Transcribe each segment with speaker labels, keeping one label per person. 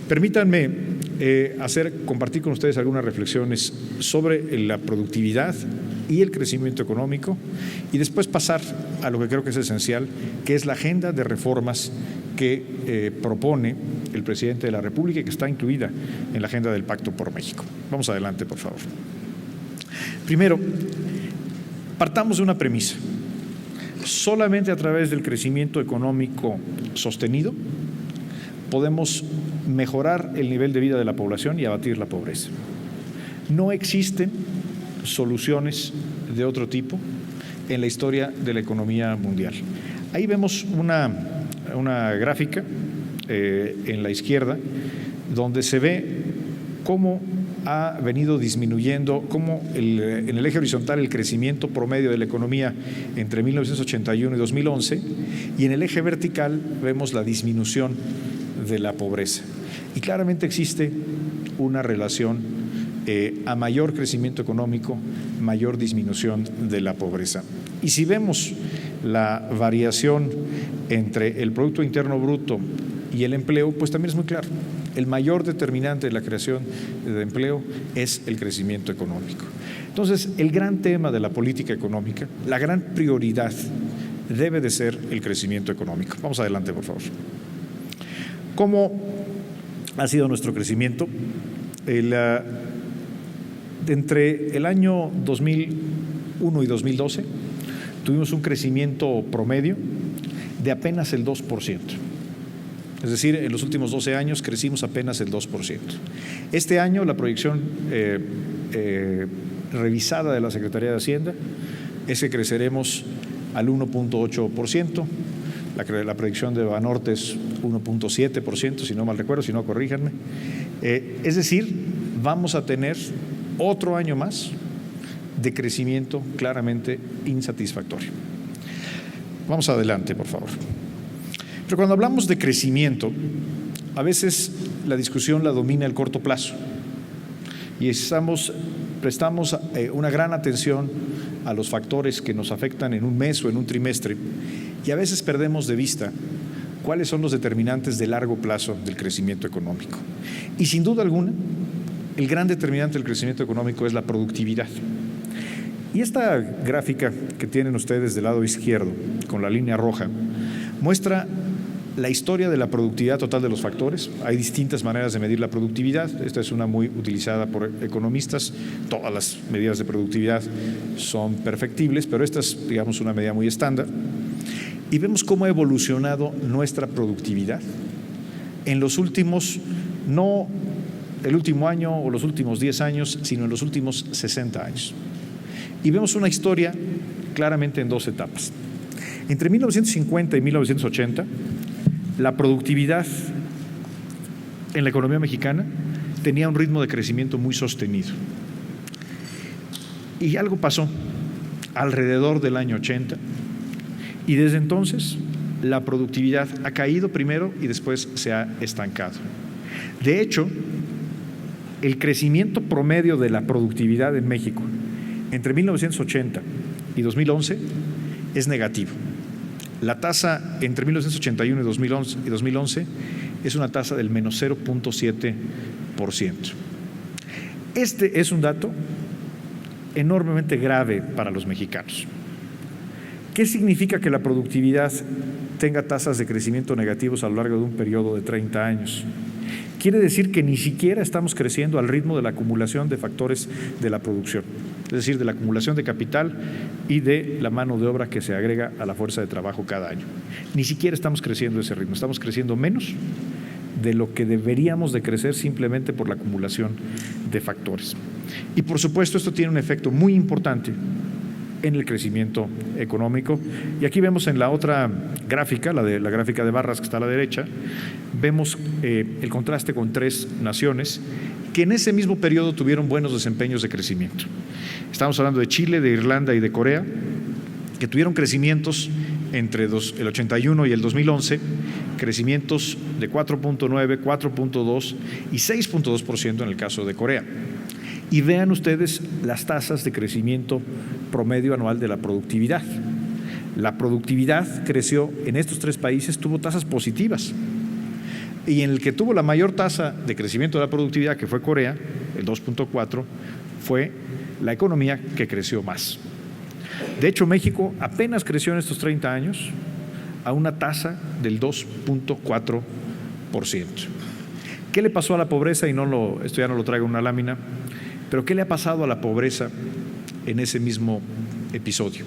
Speaker 1: Permítanme compartir con ustedes algunas reflexiones sobre la productividad y el crecimiento económico y después pasar a lo que creo que es esencial, que es la agenda de reformas que propone el presidente de la República y que está incluida en la agenda del Pacto por México. Vamos adelante, por favor. Primero, partamos de una premisa. Solamente a través del crecimiento económico sostenido podemos mejorar el nivel de vida de la población y abatir la pobreza. No existen soluciones de otro tipo en la historia de la economía mundial. Ahí vemos una gráfica en la izquierda donde se ve cómo ha venido disminuyendo, cómo en el eje horizontal el crecimiento promedio de la economía entre 1981 y 2011 y en el eje vertical vemos la disminución de la pobreza. Y claramente existe una relación a mayor crecimiento económico, mayor disminución de la pobreza. Y si vemos la variación entre el Producto Interno Bruto y el empleo, pues también es muy claro. El mayor determinante de la creación de empleo es el crecimiento económico. Entonces, el gran tema de la política económica, la gran prioridad debe de ser el crecimiento económico. Vamos adelante, por favor. ¿Cómo ha sido nuestro crecimiento? Entre el año 2001 y 2012 tuvimos un crecimiento promedio de apenas el 2%. Es decir, en los últimos 12 años crecimos apenas el 2%. Este año la proyección revisada de la Secretaría de Hacienda es que creceremos al 1.8%. La proyección de Banorte es 1.7%, si no mal recuerdo, si no, corríjanme. Es decir, vamos a tener otro año más de crecimiento claramente insatisfactorio. Vamos adelante, por favor. Pero cuando hablamos de crecimiento, a veces la discusión la domina el corto plazo y prestamos una gran atención a los factores que nos afectan en un mes o en un trimestre y a veces perdemos de vista cuáles son los determinantes de largo plazo del crecimiento económico. Y sin duda alguna, el gran determinante del crecimiento económico es la productividad. Y esta gráfica que tienen ustedes del lado izquierdo, con la línea roja, muestra la historia de la productividad total de los factores. Hay distintas maneras de medir la productividad. Esta es una muy utilizada por economistas. Todas las medidas de productividad son perfectibles, pero esta es, digamos, una medida muy estándar. Y vemos cómo ha evolucionado nuestra productividad en los últimos, no el último año o los últimos 10 años, sino en los últimos 60 años. Y vemos una historia claramente en dos etapas. Entre 1950 y 1980, la productividad en la economía mexicana tenía un ritmo de crecimiento muy sostenido. Y algo pasó alrededor del año 80 y desde entonces la productividad ha caído primero y después se ha estancado. De hecho, el crecimiento promedio de la productividad en México entre 1980 y 2011 es negativo. La tasa entre 1981 y 2011 es una tasa del menos 0.7%. Este es un dato enormemente grave para los mexicanos. ¿Qué significa que la productividad tenga tasas de crecimiento negativos a lo largo de un periodo de 30 años? Quiere decir que ni siquiera estamos creciendo al ritmo de la acumulación de factores de la producción, es decir, de la acumulación de capital y de la mano de obra que se agrega a la fuerza de trabajo cada año. Ni siquiera estamos creciendo a ese ritmo, estamos creciendo menos de lo que deberíamos de crecer simplemente por la acumulación de factores. Y por supuesto esto tiene un efecto muy importante en el crecimiento económico. Y aquí vemos en la otra gráfica, la gráfica de barras que está a la derecha, vemos el contraste con tres naciones que en ese mismo periodo tuvieron buenos desempeños de crecimiento. Estamos hablando de Chile, de Irlanda y de Corea, que tuvieron crecimientos entre el 81 y el 2011, crecimientos de 4.9, 4.2 y 6.2% en el caso de Corea. Y vean ustedes las tasas de crecimiento promedio anual de la productividad. La productividad creció en estos tres países, tuvo tasas positivas. y en el que tuvo la mayor tasa de crecimiento de la productividad, que fue Corea, el 2.4, fue la economía que creció más. De hecho, México apenas creció en estos 30 años a una tasa del 2.4%. ¿Qué le pasó a la pobreza? Esto ya no lo traigo en una lámina, pero ¿qué le ha pasado a la pobreza en ese mismo episodio?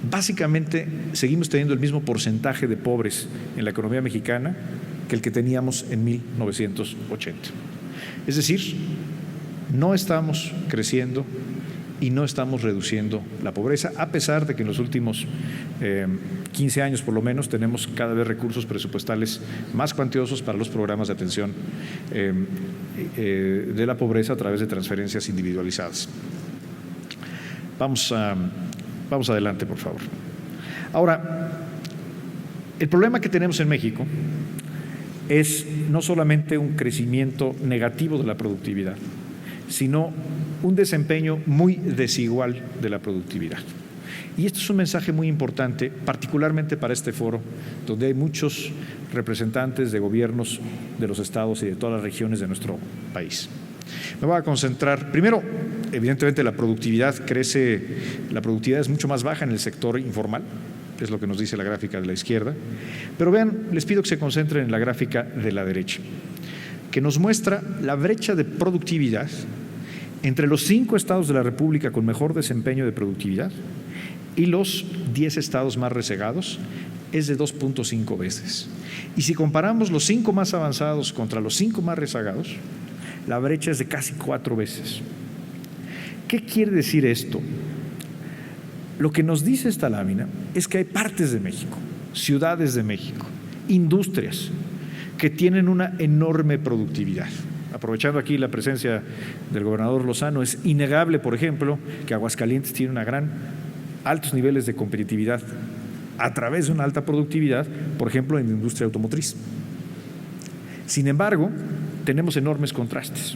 Speaker 1: Básicamente, seguimos teniendo el mismo porcentaje de pobres en la economía mexicana que el que teníamos en 1980. Es decir, no estamos creciendo y no estamos reduciendo la pobreza, a pesar de que en los últimos 15 años por lo menos tenemos cada vez recursos presupuestales más cuantiosos para los programas de atención de la pobreza a través de transferencias individualizadas. Vamos adelante, por favor. Ahora, el problema que tenemos en México es no solamente un crecimiento negativo de la productividad, sino un desempeño muy desigual de la productividad. Y esto es un mensaje muy importante, particularmente para este foro, donde hay muchos representantes de gobiernos de los estados y de todas las regiones de nuestro país. Me voy a concentrar, primero, evidentemente la productividad es mucho más baja en el sector informal, es lo que nos dice la gráfica de la izquierda, pero vean, les pido que se concentren en la gráfica de la derecha, que nos muestra la brecha de productividad entre los 5 estados de la República con mejor desempeño de productividad y los 10 estados más rezagados, es de 2.5 veces. Y si comparamos los 5 más avanzados contra los 5 más rezagados, la brecha es de casi 4 veces. ¿Qué quiere decir esto? Lo que nos dice esta lámina es que hay partes de México, ciudades de México, industrias que tienen una enorme productividad. Aprovechando aquí la presencia del gobernador Lozano, es innegable, por ejemplo, que Aguascalientes tiene altos niveles de competitividad a través de una alta productividad, por ejemplo, en la industria automotriz. Sin embargo, tenemos enormes contrastes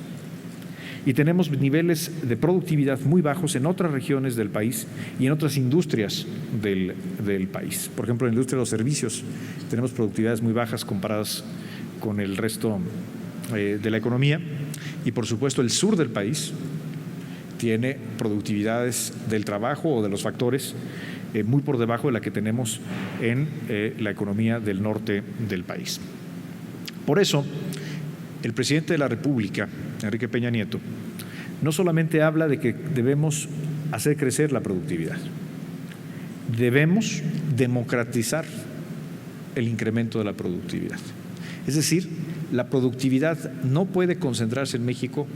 Speaker 1: y tenemos niveles de productividad muy bajos en otras regiones del país y en otras industrias del país. Por ejemplo, en la industria de los servicios tenemos productividades muy bajas comparadas con el resto de la economía, y por supuesto el sur del país tiene productividades del trabajo o de los factores muy por debajo de la que tenemos en la economía del norte del país. Por eso, el presidente de la República, Enrique Peña Nieto, no solamente habla de que debemos hacer crecer la productividad, debemos democratizar el incremento de la productividad. Es decir, la productividad no puede concentrarse en México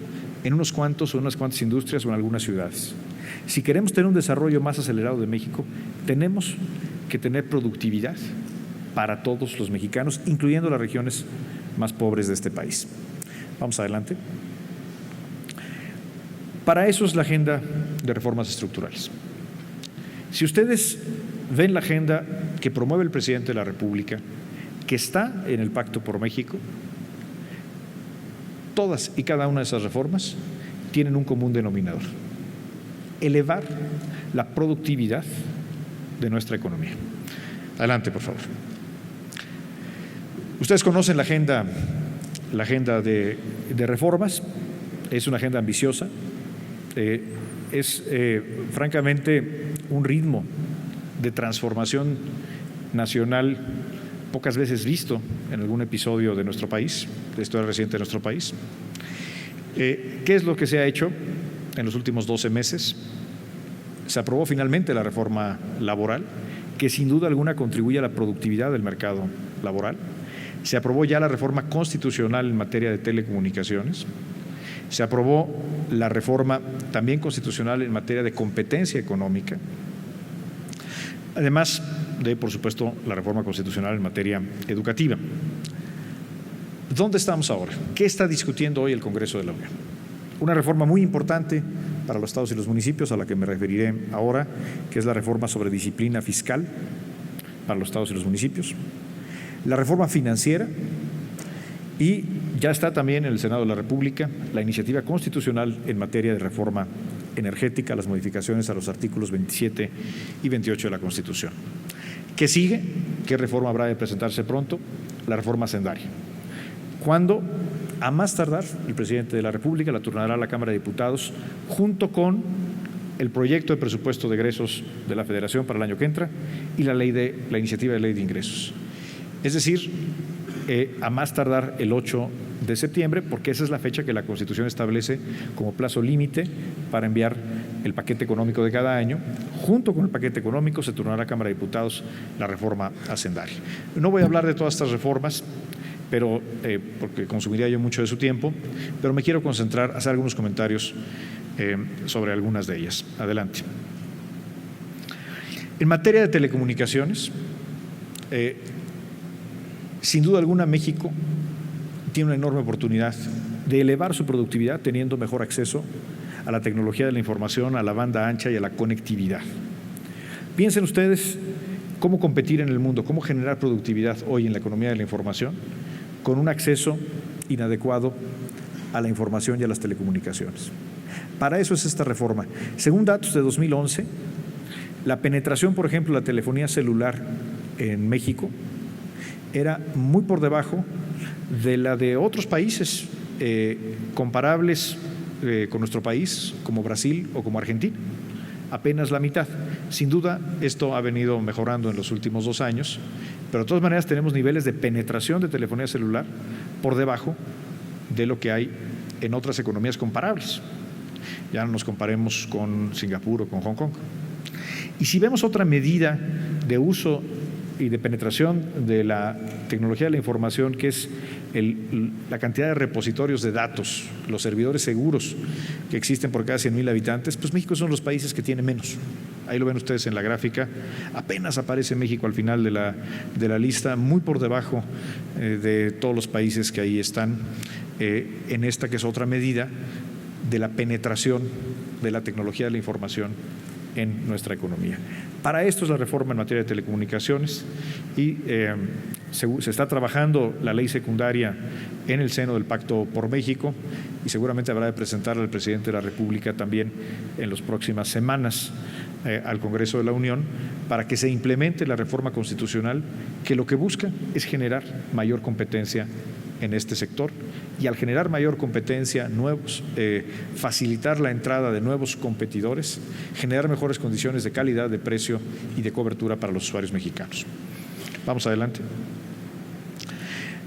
Speaker 1: en unos cuantos o unas cuantas industrias o en algunas ciudades. Si queremos tener un desarrollo más acelerado de México, tenemos que tener productividad para todos los mexicanos, incluyendo las regiones más pobres de este país. Vamos adelante. Para eso es la agenda de reformas estructurales. Si ustedes ven la agenda que promueve el presidente de la República, que está en el Pacto por México, todas y cada una de esas reformas tienen un común denominador: elevar la productividad de nuestra economía. Adelante, por favor. Ustedes conocen la agenda de reformas. Es una agenda ambiciosa, es francamente un ritmo de transformación nacional pocas veces visto en algún episodio de nuestro país, de historia reciente de nuestro país. ¿Qué es lo que se ha hecho en los últimos 12 meses? Se aprobó finalmente la reforma laboral, que sin duda alguna contribuye a la productividad del mercado laboral. Se aprobó ya la reforma constitucional en materia de telecomunicaciones. Se aprobó la reforma también constitucional en materia de competencia económica. Además de, por supuesto, la reforma constitucional en materia educativa. ¿Dónde estamos ahora? ¿Qué está discutiendo hoy el Congreso de la Unión? Una reforma muy importante para los estados y los municipios, a la que me referiré ahora, que es la reforma sobre disciplina fiscal para los estados y los municipios. La reforma financiera, y ya está también en el Senado de la República la iniciativa constitucional en materia de reforma energética, las modificaciones a los artículos 27 y 28 de la Constitución. ¿Qué sigue? ¿Qué reforma habrá de presentarse pronto? La reforma hacendaria. cuando, a más tardar, el presidente de la República la turnará a la Cámara de Diputados junto con el proyecto de presupuesto de egresos de la Federación para el año que entra y la iniciativa de ley de ingresos. Es decir, a más tardar el 8 de septiembre, porque esa es la fecha que la Constitución establece como plazo límite para enviar el paquete económico de cada año. Junto con el paquete económico se turnará a la Cámara de Diputados la reforma hacendaria. No voy a hablar de todas estas reformas, pero porque consumiría yo mucho de su tiempo, pero me quiero concentrar, hacer algunos comentarios sobre algunas de ellas. Adelante. En materia de telecomunicaciones, sin duda alguna México tiene una enorme oportunidad de elevar su productividad teniendo mejor acceso a la tecnología de la información, a la banda ancha y a la conectividad. Piensen ustedes cómo competir en el mundo, cómo generar productividad hoy en la economía de la información con un acceso inadecuado a la información y a las telecomunicaciones. Para eso es esta reforma. Según datos de 2011, la penetración, por ejemplo, de la telefonía celular en México era muy por debajo de la de otros países comparables con nuestro país, como Brasil o como Argentina, apenas la mitad. Sin duda, esto ha venido mejorando en los últimos 2 años, pero de todas maneras tenemos niveles de penetración de telefonía celular por debajo de lo que hay en otras economías comparables. Ya no nos comparemos con Singapur o con Hong Kong. Y si vemos otra medida de uso y de penetración de la tecnología de la información, que es la cantidad de repositorios de datos, los servidores seguros que existen por cada 100,000 habitantes, pues México son los países que tiene menos. Ahí lo ven ustedes en la gráfica, apenas aparece México al final de la lista, muy por debajo de todos los países que ahí están, en esta que es otra medida de la penetración de la tecnología de la información en nuestra economía. Para esto es la reforma en materia de telecomunicaciones y se está trabajando la ley secundaria en el seno del Pacto por México y seguramente habrá de presentarla al presidente de la República también en las próximas semanas al Congreso de la Unión para que se implemente la reforma constitucional que lo que busca es generar mayor competencia en este sector y al generar mayor competencia, facilitar la entrada de nuevos competidores, generar mejores condiciones de calidad, de precio y de cobertura para los usuarios mexicanos. Vamos adelante.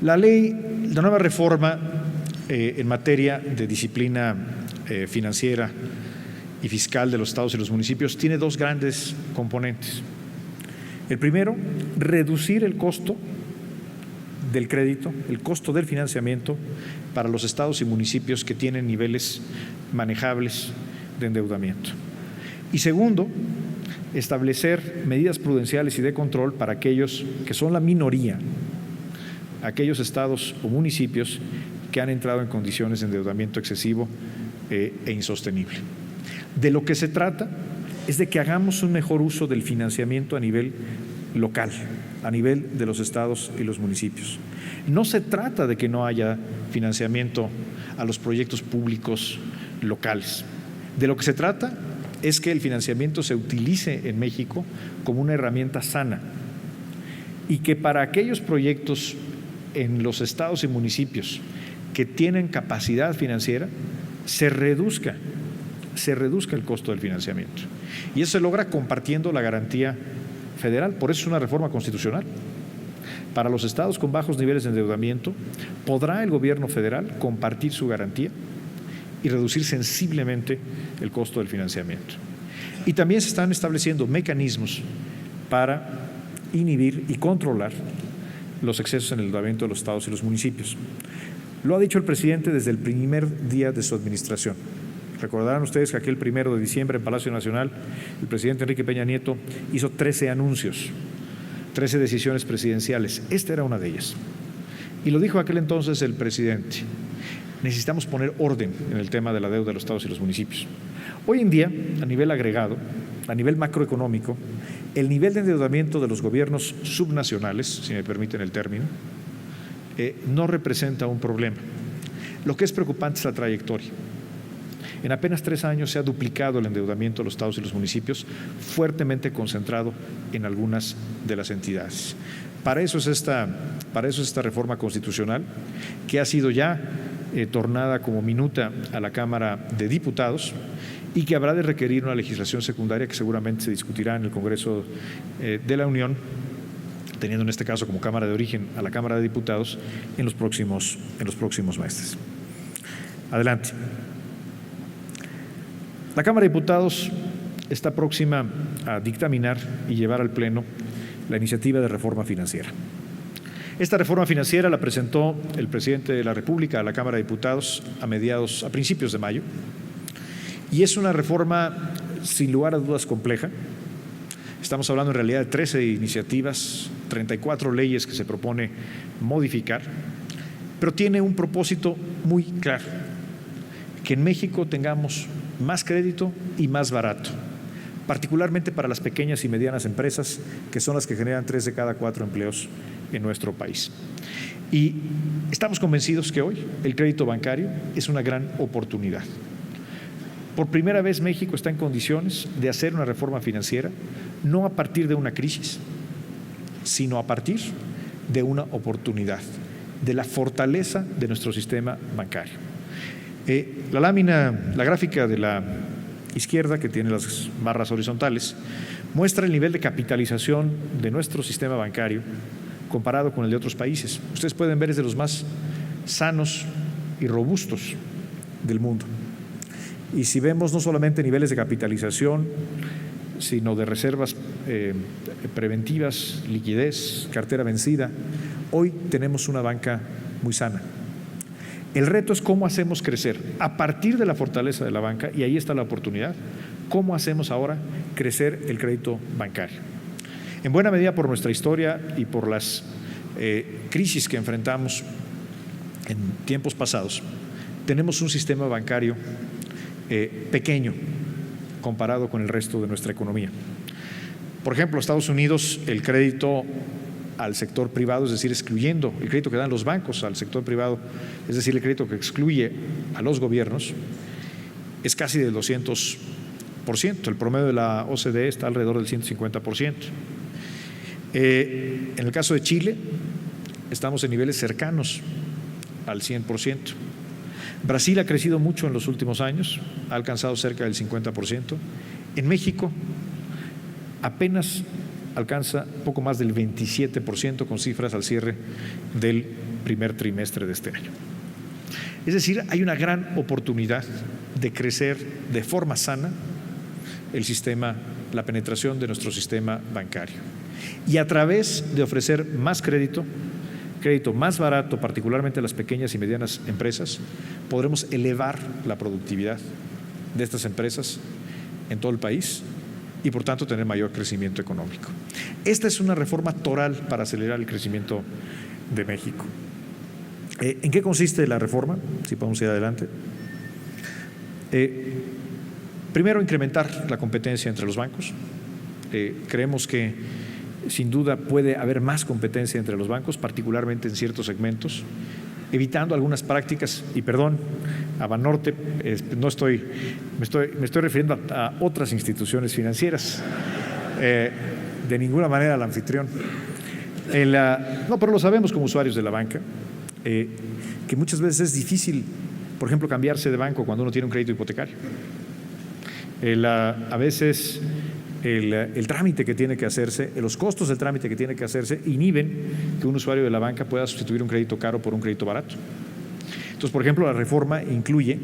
Speaker 1: La nueva reforma en materia de disciplina financiera y fiscal de los estados y los municipios tiene 2 grandes componentes. El primero, reducir el costo del crédito, el costo del financiamiento para los estados y municipios que tienen niveles manejables de endeudamiento. Y segundo, establecer medidas prudenciales y de control para aquellos que son la minoría, aquellos estados o municipios que han entrado en condiciones de endeudamiento excesivo e insostenible. De lo que se trata es de que hagamos un mejor uso del financiamiento a nivel local, a nivel de los estados y los municipios. No se trata de que no haya financiamiento a los proyectos públicos locales. De lo que se trata es que el financiamiento se utilice en México como una herramienta sana y que para aquellos proyectos en los estados y municipios que tienen capacidad financiera se reduzca el costo del financiamiento. Y eso se logra compartiendo la garantía federal, por eso es una reforma constitucional. Para los estados con bajos niveles de endeudamiento, podrá el gobierno federal compartir su garantía y reducir sensiblemente el costo del financiamiento. Y también se están estableciendo mecanismos para inhibir y controlar los excesos en el endeudamiento de los estados y los municipios. Lo ha dicho el presidente desde el primer día de su administración. Recordarán ustedes que aquel 1 de diciembre en Palacio Nacional, el presidente Enrique Peña Nieto hizo 13 anuncios, 13 decisiones presidenciales. Esta era una de ellas. Y lo dijo aquel entonces el presidente. Necesitamos poner orden en el tema de la deuda de los estados y los municipios. Hoy en día, a nivel agregado, a nivel macroeconómico, el nivel de endeudamiento de los gobiernos subnacionales, si me permiten el término, no representa un problema. Lo que es preocupante es la trayectoria. En apenas 3 años se ha duplicado el endeudamiento de los estados y los municipios, fuertemente concentrado en algunas de las entidades. Para eso es esta reforma constitucional, que ha sido ya tornada como minuta a la Cámara de Diputados y que habrá de requerir una legislación secundaria que seguramente se discutirá en el Congreso de la Unión, teniendo en este caso como Cámara de origen a la Cámara de Diputados en los próximos meses. Adelante. La Cámara de Diputados está próxima a dictaminar y llevar al Pleno la iniciativa de reforma financiera. Esta reforma financiera la presentó el presidente de la República a la Cámara de Diputados a principios de mayo, y es una reforma sin lugar a dudas compleja. Estamos hablando en realidad de 13 iniciativas, 34 leyes que se propone modificar, pero tiene un propósito muy claro: que en México tengamos más crédito y más barato, particularmente para las pequeñas y medianas empresas, que son las que generan 3 de cada 4 empleos en nuestro país. Y estamos convencidos que hoy el crédito bancario es una gran oportunidad. Por primera vez México está en condiciones de hacer una reforma financiera, no a partir de una crisis, sino a partir de una oportunidad, de la fortaleza de nuestro sistema bancario. La gráfica de la izquierda, que tiene las barras horizontales, muestra el nivel de capitalización de nuestro sistema bancario comparado con el de otros países. Ustedes pueden ver, es de los más sanos y robustos del mundo. Y si vemos no solamente niveles de capitalización, sino de reservas preventivas, liquidez, cartera vencida, hoy tenemos una banca muy sana. El reto es cómo hacemos crecer a partir de la fortaleza de la banca, y ahí está la oportunidad. ¿Cómo hacemos ahora crecer el crédito bancario? En buena medida por nuestra historia y por las crisis que enfrentamos en tiempos pasados, tenemos un sistema bancario pequeño comparado con el resto de nuestra economía. Por ejemplo, Estados Unidos, el crédito al sector privado, es decir, excluyendo el crédito que dan los bancos al sector privado, es decir, el crédito que excluye a los gobiernos, es casi del 200%. El promedio de la OCDE está alrededor del 150%. En el caso de Chile, estamos en niveles cercanos al 100%. Brasil ha crecido mucho en los últimos años, ha alcanzado cerca del 50%. En México apenas alcanza poco más del 27%, con cifras al cierre del primer trimestre de este año. Es decir, hay una gran oportunidad de crecer de forma sana la penetración de nuestro sistema bancario. Y a través de ofrecer más crédito más barato, particularmente a las pequeñas y medianas empresas, podremos elevar la productividad de estas empresas en todo el país y, por tanto, tener mayor crecimiento económico. Esta es una reforma toral para acelerar el crecimiento de México. ¿En qué consiste la reforma? Si podemos ir adelante. Primero, incrementar la competencia entre los bancos. Creemos que sin duda puede haber más competencia entre los bancos, particularmente en ciertos segmentos, evitando algunas prácticas. Y perdón, a Banorte, me estoy refiriendo a otras instituciones financieras, de ninguna manera al anfitrión. No, pero lo sabemos como usuarios de la banca, que muchas veces es difícil, por ejemplo, cambiarse de banco cuando uno tiene un crédito hipotecario. A veces el trámite que tiene que hacerse, los costos del trámite que tiene que hacerse inhiben que un usuario de la banca pueda sustituir un crédito caro por un crédito barato. Entonces, por ejemplo, la reforma incluye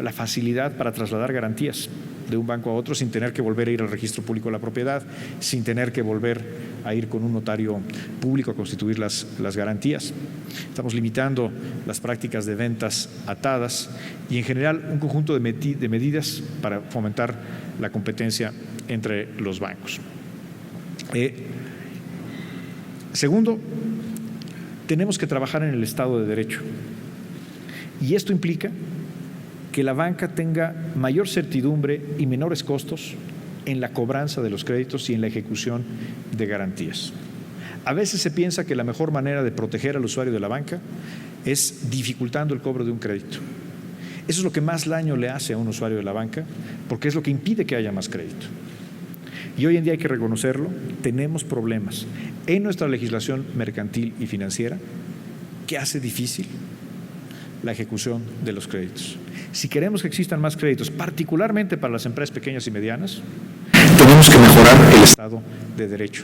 Speaker 1: la facilidad para trasladar garantías de un banco a otro sin tener que volver a ir al registro público de la propiedad, sin tener que volver a ir con un notario público a constituir las garantías. Estamos limitando las prácticas de ventas atadas y, en general, un conjunto de medidas para fomentar la competencia entre los bancos. Segundo, tenemos que trabajar en el Estado de Derecho, y esto implica que la banca tenga mayor certidumbre y menores costos en la cobranza de los créditos y en la ejecución de garantías. A veces se piensa que la mejor manera de proteger al usuario de la banca es dificultando el cobro de un crédito. Eso es lo que más daño le hace a un usuario de la banca, porque es lo que impide que haya más crédito. Y hoy en día hay que reconocerlo, tenemos problemas en nuestra legislación mercantil y financiera que hace difícil la ejecución de los créditos. Si queremos que existan más créditos, particularmente para las empresas pequeñas y medianas, tenemos que mejorar el Estado de Derecho.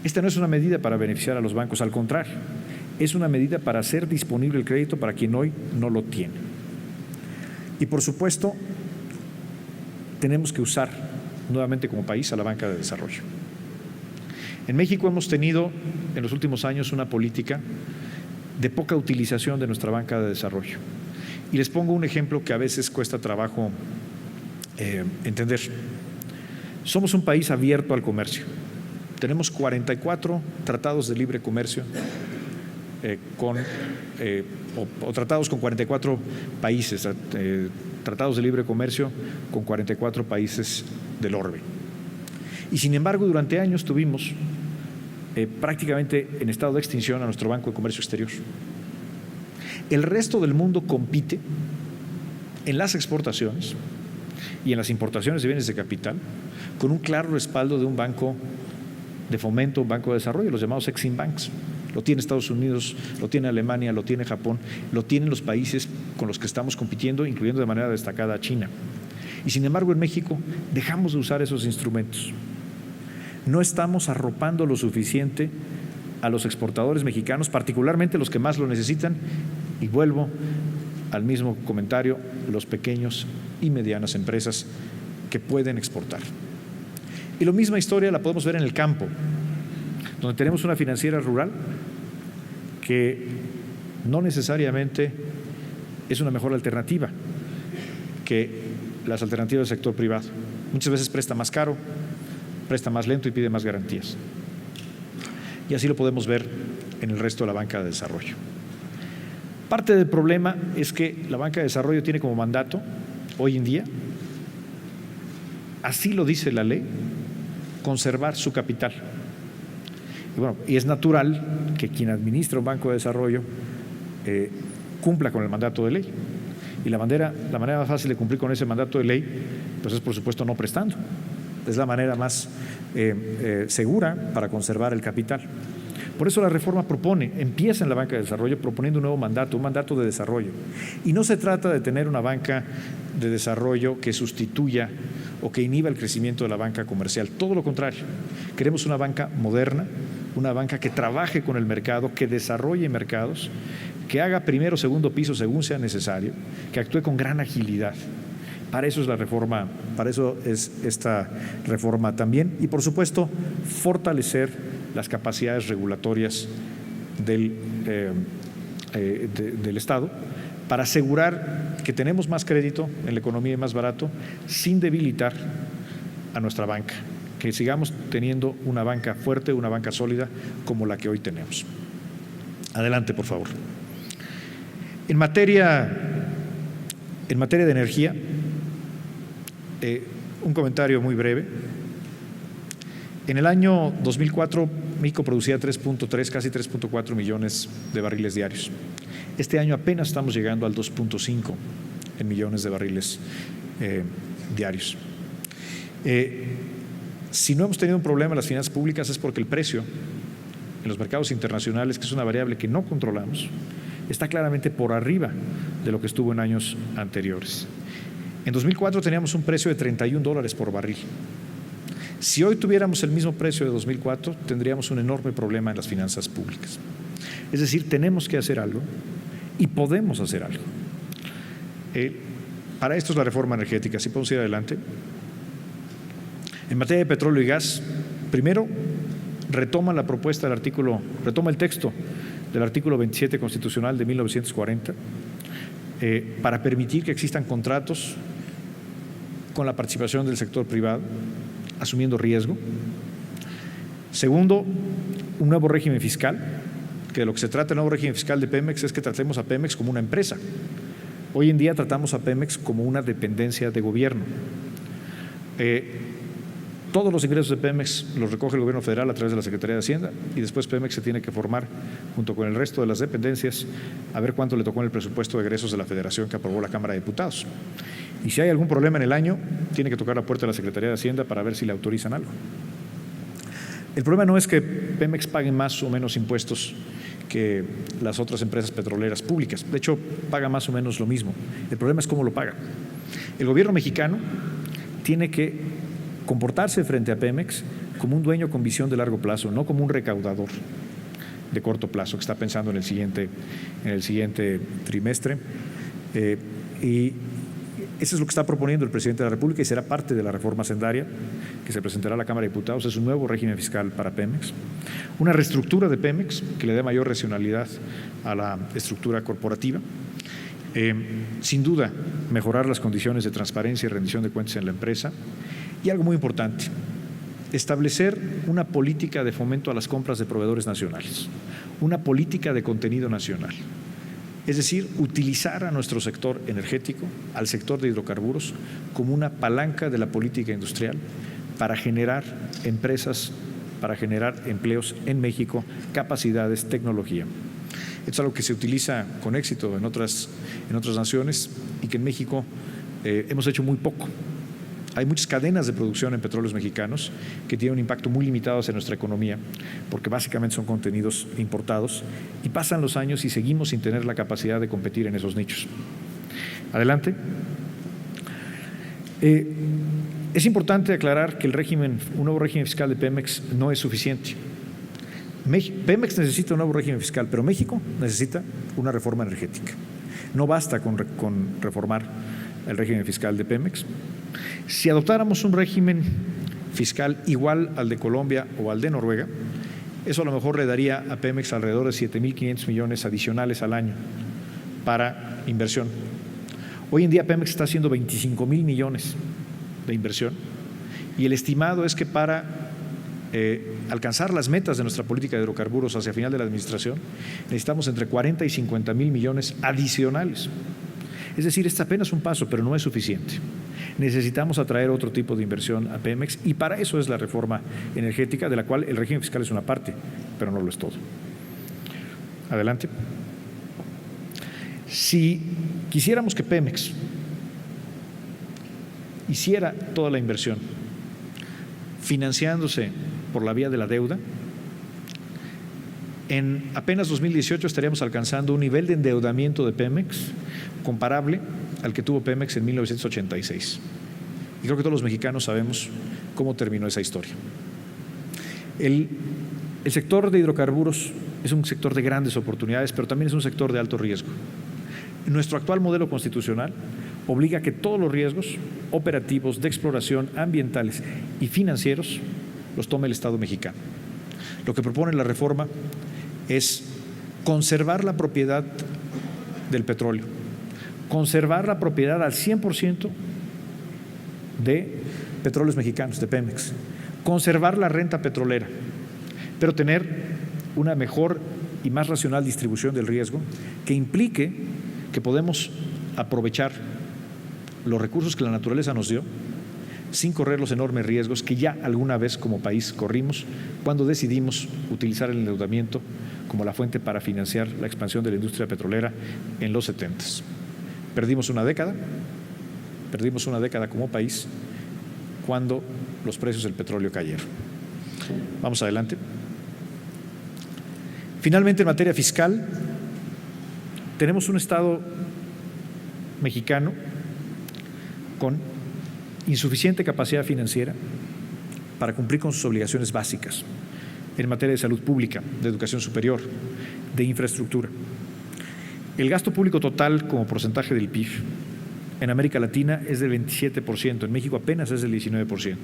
Speaker 1: Esta no es una medida para beneficiar a los bancos, al contrario, es una medida para hacer disponible el crédito para quien hoy no lo tiene. Y por supuesto, tenemos que usar nuevamente como país a la banca de desarrollo. En México hemos tenido en los últimos años una política de poca utilización de nuestra banca de desarrollo. Y les pongo un ejemplo que a veces cuesta trabajo entender. Somos un país abierto al comercio. Tenemos 44 tratados de libre comercio o tratados con 44 países, tratados de libre comercio con 44 países del orbe. Y sin embargo, durante años tuvimos prácticamente en estado de extinción a nuestro Banco de Comercio Exterior. El resto del mundo compite en las exportaciones y en las importaciones de bienes de capital con un claro respaldo de un banco de fomento, un banco de desarrollo, los llamados Exim Banks. Lo tiene Estados Unidos, lo tiene Alemania, lo tiene Japón, lo tienen los países con los que estamos compitiendo, incluyendo de manera destacada a China. Y sin embargo, en México dejamos de usar esos instrumentos. No estamos arropando lo suficiente a los exportadores mexicanos, particularmente los que más lo necesitan, y vuelvo al mismo comentario, los pequeños y medianas empresas que pueden exportar. Y la misma historia la podemos ver en el campo, donde tenemos una financiera rural que no necesariamente es una mejor alternativa que las alternativas del sector privado. Muchas veces presta más caro, presta más lento y pide más garantías. Y así lo podemos ver en el resto de la banca de desarrollo. Parte del problema es que la banca de desarrollo tiene como mandato, hoy en día, así lo dice la ley, conservar su capital. Y bueno, y es natural que quien administra un banco de desarrollo cumpla con el mandato de ley. Y la manera más fácil de cumplir con ese mandato de ley, pues es por supuesto no prestando. Es la manera más segura para conservar el capital. Por eso la reforma empieza en la banca de desarrollo proponiendo un nuevo mandato, un mandato de desarrollo. Y no se trata de tener una banca de desarrollo que sustituya o que inhiba el crecimiento de la banca comercial. Todo lo contrario, queremos una banca moderna, una banca que trabaje con el mercado, que desarrolle mercados, que haga primero o segundo piso según sea necesario, que actúe con gran agilidad. Para eso es la reforma, para eso es esta reforma también. Y por supuesto, fortalecer las capacidades regulatorias del Estado para asegurar que tenemos más crédito en la economía y más barato, sin debilitar a nuestra banca, que sigamos teniendo una banca fuerte, una banca sólida como la que hoy tenemos. Adelante, por favor. En materia de energía, un comentario muy breve. En el año 2004, México producía 3.3, casi 3.4 millones de barriles diarios. Este año apenas estamos llegando al 2.5 en millones de barriles diarios. Si no hemos tenido un problema en las finanzas públicas es porque el precio en los mercados internacionales, que es una variable que no controlamos, está claramente por arriba de lo que estuvo en años anteriores. En 2004 teníamos un precio de $31 por barril. Si hoy tuviéramos el mismo precio de 2004, tendríamos un enorme problema en las finanzas públicas. Es decir, tenemos que hacer algo y podemos hacer algo. Para esto es la reforma energética. Si podemos ir adelante. En materia de petróleo y gas, primero retoma el texto del artículo 27 constitucional de 1940 para permitir que existan contratos con la participación del sector privado, asumiendo riesgo. Segundo, un nuevo régimen fiscal, que de lo que se trata el nuevo régimen fiscal de Pemex es que tratemos a Pemex como una empresa. Hoy en día tratamos a Pemex como una dependencia de gobierno. Todos los ingresos de Pemex los recoge el gobierno federal a través de la Secretaría de Hacienda y después Pemex se tiene que formar junto con el resto de las dependencias a ver cuánto le tocó en el presupuesto de egresos de la Federación que aprobó la Cámara de Diputados. Y si hay algún problema en el año, tiene que tocar la puerta de la Secretaría de Hacienda para ver si le autorizan algo. El problema no es que Pemex pague más o menos impuestos que las otras empresas petroleras públicas. De hecho, paga más o menos lo mismo. El problema es cómo lo paga. El gobierno mexicano tiene que comportarse frente a Pemex como un dueño con visión de largo plazo, no como un recaudador de corto plazo que está pensando en el siguiente trimestre. Y eso es lo que está proponiendo el presidente de la República y será parte de la reforma hacendaria que se presentará a la Cámara de Diputados. Es un nuevo régimen fiscal para Pemex, una reestructura de Pemex que le dé mayor racionalidad a la estructura corporativa. Sin duda, mejorar las condiciones de transparencia y rendición de cuentas en la empresa. Y algo muy importante, establecer una política de fomento a las compras de proveedores nacionales, una política de contenido nacional. Es decir, utilizar a nuestro sector energético, al sector de hidrocarburos, como una palanca de la política industrial para generar empresas, para generar empleos en México, capacidades, tecnología. Esto es algo que se utiliza con éxito en otras naciones y que en México hemos hecho muy poco. Hay muchas cadenas de producción en petróleos mexicanos que tienen un impacto muy limitado hacia nuestra economía, porque básicamente son contenidos importados, y pasan los años y seguimos sin tener la capacidad de competir en esos nichos. Adelante. Es importante aclarar que un nuevo régimen fiscal de Pemex no es suficiente. Pemex necesita un nuevo régimen fiscal, pero México necesita una reforma energética. No basta con reformar el régimen fiscal de Pemex. Si adoptáramos un régimen fiscal igual al de Colombia o al de Noruega, eso a lo mejor le daría a Pemex alrededor de 7.500 millones adicionales al año para inversión. Hoy en día Pemex está haciendo 25.000 millones de inversión y el estimado es que para alcanzar las metas de nuestra política de hidrocarburos hacia el final de la administración necesitamos entre 40 y 50.000 millones adicionales. Es decir, este es apenas un paso, pero no es suficiente. Necesitamos atraer otro tipo de inversión a Pemex y para eso es la reforma energética, de la cual el régimen fiscal es una parte, pero no lo es todo. Adelante. Si quisiéramos que Pemex hiciera toda la inversión financiándose por la vía de la deuda, en apenas 2018 estaríamos alcanzando un nivel de endeudamiento de Pemex comparable al que tuvo Pemex en 1986. Y creo que todos los mexicanos sabemos cómo terminó esa historia. El sector de hidrocarburos es un sector de grandes oportunidades, pero también es un sector de alto riesgo. Nuestro actual modelo constitucional obliga a que todos los riesgos operativos, de exploración, ambientales y financieros los tome el Estado mexicano. Lo que propone la reforma es conservar la propiedad del petróleo, conservar la propiedad al 100% de Petróleos Mexicanos, de Pemex, conservar la renta petrolera, pero tener una mejor y más racional distribución del riesgo que implique que podemos aprovechar los recursos que la naturaleza nos dio sin correr los enormes riesgos que ya alguna vez como país corrimos cuando decidimos utilizar el endeudamiento como la fuente para financiar la expansión de la industria petrolera en los 70s. Perdimos una década como país cuando los precios del petróleo cayeron. Vamos adelante. Finalmente, en materia fiscal, tenemos un Estado mexicano con insuficiente capacidad financiera para cumplir con sus obligaciones básicas en materia de salud pública, de educación superior, de infraestructura. El gasto público total como porcentaje del PIB en América Latina es del 27%, en México apenas es del 19%.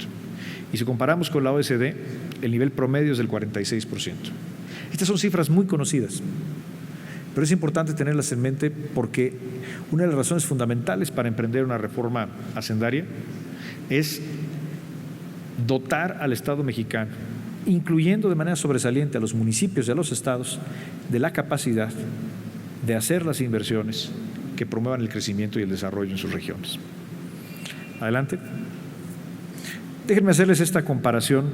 Speaker 1: Y si comparamos con la OECD, el nivel promedio es del 46%. Estas son cifras muy conocidas, pero es importante tenerlas en mente porque una de las razones fundamentales para emprender una reforma hacendaria es dotar al Estado mexicano, incluyendo de manera sobresaliente a los municipios y a los estados, de la capacidad de hacer las inversiones que promuevan el crecimiento y el desarrollo en sus regiones. Adelante. Déjenme hacerles esta comparación,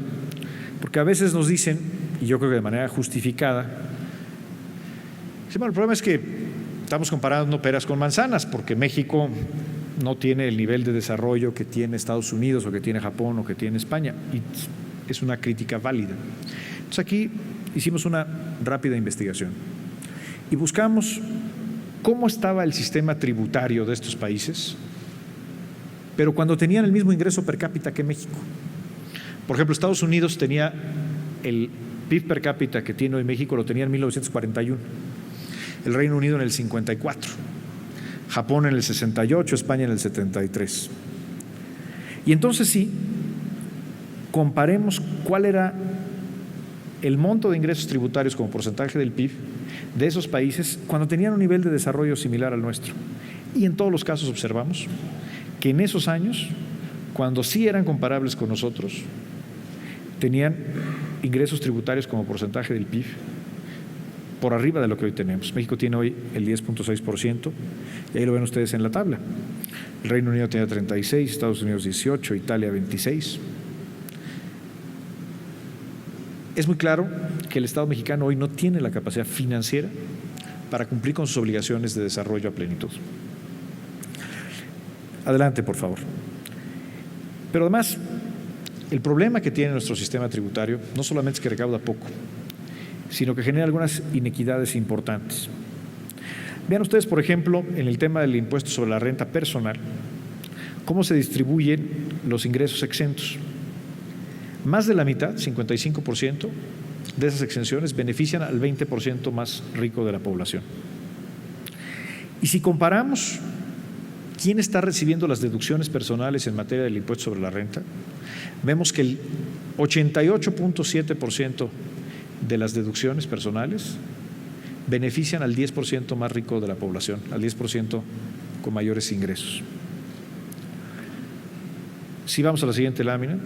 Speaker 1: porque a veces nos dicen, y yo creo que de manera justificada, bueno, el problema es que estamos comparando peras con manzanas, porque México no tiene el nivel de desarrollo que tiene Estados Unidos o que tiene Japón o que tiene España, y es una crítica válida. Entonces aquí hicimos una rápida investigación y buscamos cómo estaba el sistema tributario de estos países, pero cuando tenían el mismo ingreso per cápita que México. Por ejemplo, Estados Unidos tenía el PIB per cápita que tiene hoy México, lo tenía en 1941, el Reino Unido en el 54, Japón en el 68, España en el 73. Y entonces sí, comparemos cuál era el monto de ingresos tributarios como porcentaje del PIB de esos países cuando tenían un nivel de desarrollo similar al nuestro. Y en todos los casos observamos que en esos años, cuando sí eran comparables con nosotros, tenían ingresos tributarios como porcentaje del PIB por arriba de lo que hoy tenemos. México tiene hoy el 10.6%, y ahí lo ven ustedes en la tabla. El Reino Unido tiene 36%, Estados Unidos 18%, Italia 26%. Es muy claro que el Estado mexicano hoy no tiene la capacidad financiera para cumplir con sus obligaciones de desarrollo a plenitud. Adelante, por favor. Pero además, el problema que tiene nuestro sistema tributario no solamente es que recauda poco, sino que genera algunas inequidades importantes. Vean ustedes, por ejemplo, en el tema del impuesto sobre la renta personal, cómo se distribuyen los ingresos exentos. Más de la mitad, 55%, de esas exenciones benefician al 20% más rico de la población. Y si comparamos quién está recibiendo las deducciones personales en materia del impuesto sobre la renta, vemos que el 88.7% de las deducciones personales benefician al 10% más rico de la población, al 10% con mayores ingresos. Si vamos a la siguiente lámina,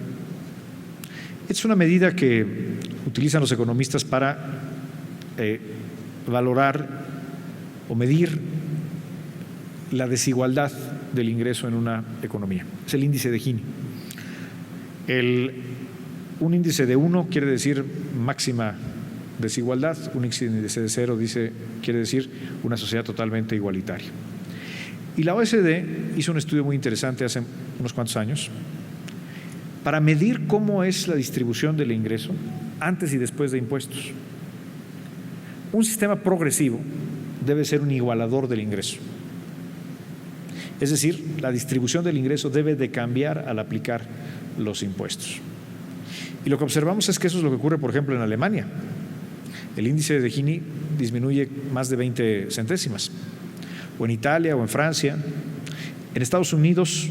Speaker 1: es una medida que utilizan los economistas para valorar o medir la desigualdad del ingreso en una economía. Es el índice de Gini. Un índice de 1 quiere decir máxima desigualdad, un índice de 0 quiere decir una sociedad totalmente igualitaria. Y la OECD hizo un estudio muy interesante hace unos cuantos años para medir cómo es la distribución del ingreso antes y después de impuestos. Un sistema progresivo debe ser un igualador del ingreso. Es decir, la distribución del ingreso debe de cambiar al aplicar los impuestos. Y lo que observamos es que eso es lo que ocurre, por ejemplo, en Alemania. El índice de Gini disminuye más de 20 centésimas. O en Italia o en Francia. En Estados Unidos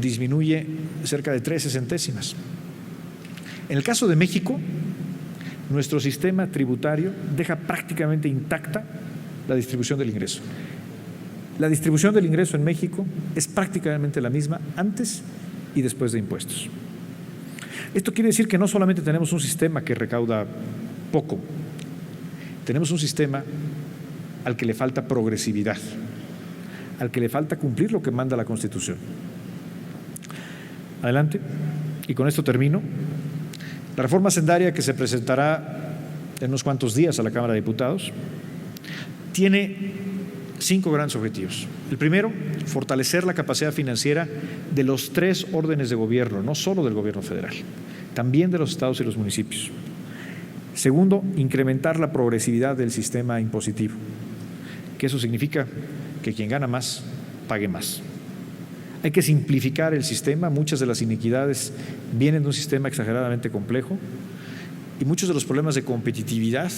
Speaker 1: disminuye cerca de 13 centésimas. En el caso de México, nuestro sistema tributario deja prácticamente intacta la distribución del ingreso. La distribución del ingreso en México es prácticamente la misma antes y después de impuestos. Esto quiere decir que no solamente tenemos un sistema que recauda poco, tenemos un sistema al que le falta progresividad, al que le falta cumplir lo que manda la Constitución. Adelante, y con esto termino. La reforma hacendaria que se presentará en unos cuantos días a la Cámara de Diputados tiene 5 grandes objetivos. El primero, fortalecer la capacidad financiera de los 3 órdenes de gobierno, no solo del gobierno federal, también de los estados y los municipios. Segundo, incrementar la progresividad del sistema impositivo, que eso significa que quien gana más, pague más. Hay que simplificar el sistema. Muchas de las inequidades vienen de un sistema exageradamente complejo y muchos de los problemas de competitividad,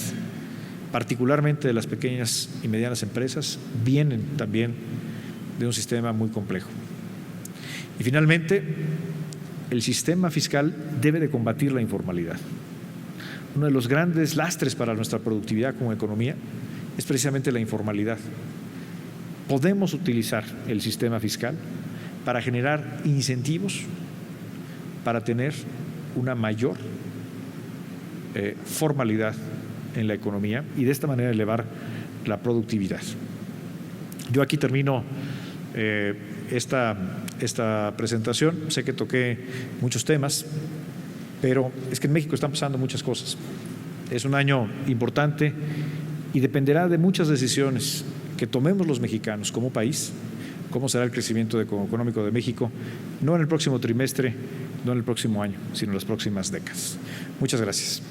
Speaker 1: particularmente de las pequeñas y medianas empresas, vienen también de un sistema muy complejo. Y finalmente, el sistema fiscal debe de combatir la informalidad. Uno de los grandes lastres para nuestra productividad como economía es precisamente la informalidad. Podemos utilizar el sistema fiscal para generar incentivos para tener una mayor formalidad en la economía y de esta manera elevar la productividad. Yo aquí termino esta presentación. Sé que toqué muchos temas, pero es que en México están pasando muchas cosas. Es un año importante y dependerá de muchas decisiones que tomemos los mexicanos como país cómo será el crecimiento económico de México, no en el próximo trimestre, no en el próximo año, sino en las próximas décadas. Muchas gracias.